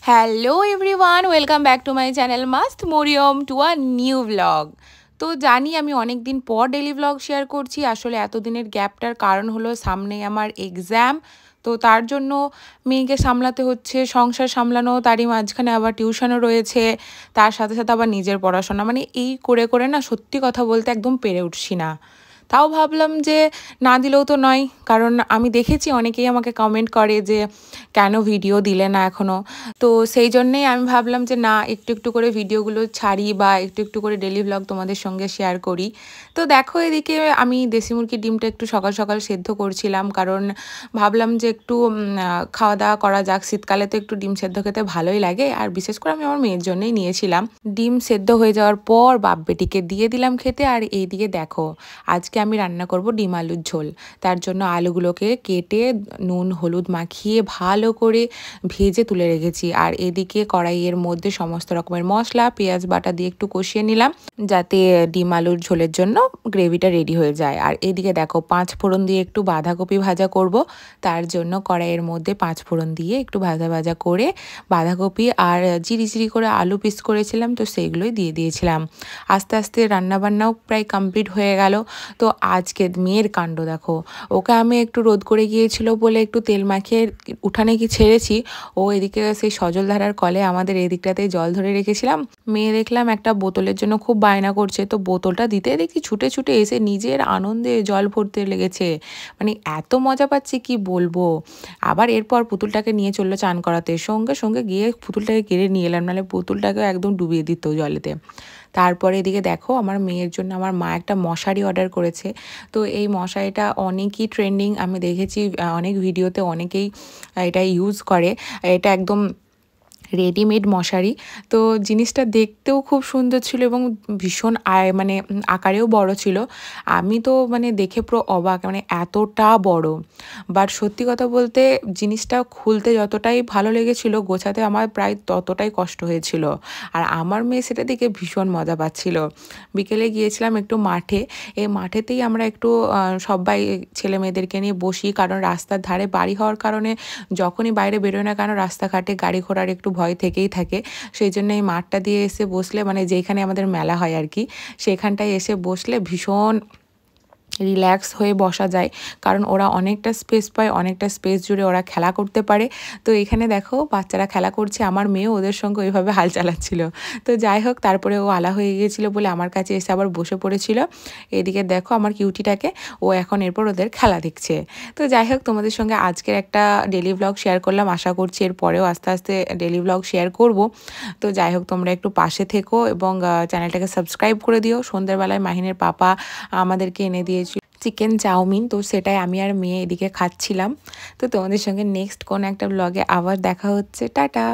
Hello everyone, welcome back to my channel Mast Mariyam to a new blog. তো জানি আমি অনেক দিন পর ডেলি ব্লগ শেয়ার করছি। আসলে এতদিনের গ্যাপটার কারণ হলো সামনে আমার এক্সাম, তো তার জন্য মেয়েকে সামলাতে হচ্ছে, সংসার সামলানো, তারই মাঝখানে আবার টিউশনও রয়েছে, তার সাথে সাথে আবার নিজের পড়াশোনা, মানে এই করে করে না সত্যি কথা বলতে একদম পেরে উঠছি না। তাও ভাবলাম যে না দিলেও তো নয়, কারণ আমি দেখেছি অনেকেই আমাকে কমেন্ট করে যে কেন ভিডিও দিলে না এখনও। তো সেই জন্যেই আমি ভাবলাম যে না, একটু একটু করে ভিডিওগুলো ছাড়ি বা একটু একটু করে ডেলি ব্লগ তোমাদের সঙ্গে শেয়ার করি। তো দেখো, এদিকে আমি দেশি মুরগির ডিমটা একটু সকাল সকাল সেদ্ধ করছিলাম, কারণ ভাবলাম যে একটু খাওয়া দাওয়া করা যাক। শীতকালে তো একটু ডিম সেদ্ধ খেতে ভালোই লাগে, আর বিশেষ করে আমি আমার মেয়ের জন্যই নিয়েছিলাম। ডিম সেদ্ধ হয়ে যাওয়ার পর বাপ বেটিকে দিয়ে দিলাম খেতে। আর এইদিকে দেখো, আজকে আমি রান্না করব ডিম আলুর ঝোল। তার জন্য আলুগুলোকে কেটে নুন হলুদ মাখিয়ে ভালো করে ভেজে তুলে রেখেছি। আর এদিকে কড়াইয়ের মধ্যে সমস্ত রকমের মশলা পেঁয়াজ বাটা দিয়ে একটু কষিয়ে নিলাম, যাতে ডিম আলুর ঝোলের জন্য গ্রেভিটা রেডি হয়ে যায়। আর এদিকে দেখো, 5 ফোড়ন দিয়ে একটু বাঁধাকপি ভাজা করব। তার জন্য কড়াইয়ের মধ্যে 5 ফোড়ন দিয়ে একটু ভাজা ভাজা করে বাঁধাকপি আর চিরি চিরি করে আলু পিস করেছিলাম, তো সেইগুলোই দিয়ে দিয়েছিলাম। আস্তে আস্তে রান্নাবান্নাও প্রায় কমপ্লিট হয়ে গেল। তো আজকে মেয়ের কাণ্ড দেখো, ওকে আমি একটু রোদ করে গিয়েছিল বলে একটু তেল মাখিয়ে উঠানে কি ছেড়েছি, ও এদিকে সেই সজলধারার কলে আমাদের এদিকটাতেই জল ধরে রেখেছিলাম। মেয়ে দেখলাম একটা বোতলের জন্য খুব বায়না করছে, তো বোতলটা দিতে দেখি ছুটে ছুটে এসে নিজের আনন্দে জল ভরতে লেগেছে। মানে এত মজা পাচ্ছি কি বলবো। আবার এরপর পুতুলটাকে নিয়ে চললো চান করাতে, সঙ্গে সঙ্গে গিয়ে পুতুলটাকে কেড়ে নিয়ে এলাম, নাহলে পুতুলটাকে একদম ডুবিয়ে দিত জলেতে। তারপরে এদিকে দেখো, আমার মেয়ের জন্য আমার মা একটা মশারি অর্ডার করেছে। তো এই মশারিটা অনেকই ট্রেন্ডিং, আমি দেখেছি অনেক ভিডিওতে অনেকেই এটা ইউজ করে। এটা একদম রেডিমেড মশারি। তো জিনিসটা দেখতেও খুব সুন্দর ছিল এবং ভীষণ মানে আকারেও বড় ছিল। আমি তো মানে দেখে পুরো অবাক, মানে এতটা বড়। বাট সত্যি কথা বলতে জিনিসটা খুলতে যতটাই ভালো লেগেছিল, গোছাতে আমার প্রায় ততটাই কষ্ট হয়েছিল। আর আমার মেয়ে সেটা দেখে ভীষণ মজা পাচ্ছিল। বিকেলে গিয়েছিলাম একটু মাঠে। এই মাঠেতেই আমরা একটু সবাই ছেলে মেয়েদেরকে নিয়ে বসি, কারণ রাস্তার ধারে বাড়ি হওয়ার কারণে যখনই বাইরে বেরোয় না কেন রাস্তাঘাটে গাড়ি ঘোড়ার একটু ভয় থেকেই থাকে। সেই জন্য এই মাঠটা দিয়ে এসে বসলে, মানে যেইখানে আমাদের মেলা হয় আর কি, সেখানটায় এসে বসলে ভীষণ রিল্যাক্স হয়ে বসা যায়, কারণ ওরা অনেকটা স্পেস পায়, অনেকটা স্পেস জুড়ে ওরা খেলা করতে পারে। তো এখানে দেখো বাচ্চারা খেলা করছে, আমার মেয়েও ওদের সঙ্গে ওইভাবে হাল চালাচ্ছিল। তো যাই হোক, তারপরে ও আলা হয়ে গিয়েছিল বলে আমার কাছে এসে আবার বসে পড়েছিল। এদিকে দেখো আমার কিউটিটাকে, ও এখন এরপর ওদের খেলা দেখছে। তো যাই হোক, তোমাদের সঙ্গে আজকের একটা ডেলি ব্লগ শেয়ার করলাম, আশা করছি এরপরেও আস্তে আস্তে ডেলি ব্লগ শেয়ার করব। তো যাই হোক, তোমরা একটু পাশে থেকো এবং চ্যানেলটাকে সাবস্ক্রাইব করে দিও। সন্ধ্যেবেলায় মাহিনের পাপা আমাদেরকে এনে দিয়েছিল চিকেন চাউমিন, তো সেটাই আমি আর মেয়ে এদিকে খাচ্ছিলাম। তো তোমাদের সঙ্গে নেক্সট কোন একটা ব্লগে আবার দেখা হচ্ছে। টাটা।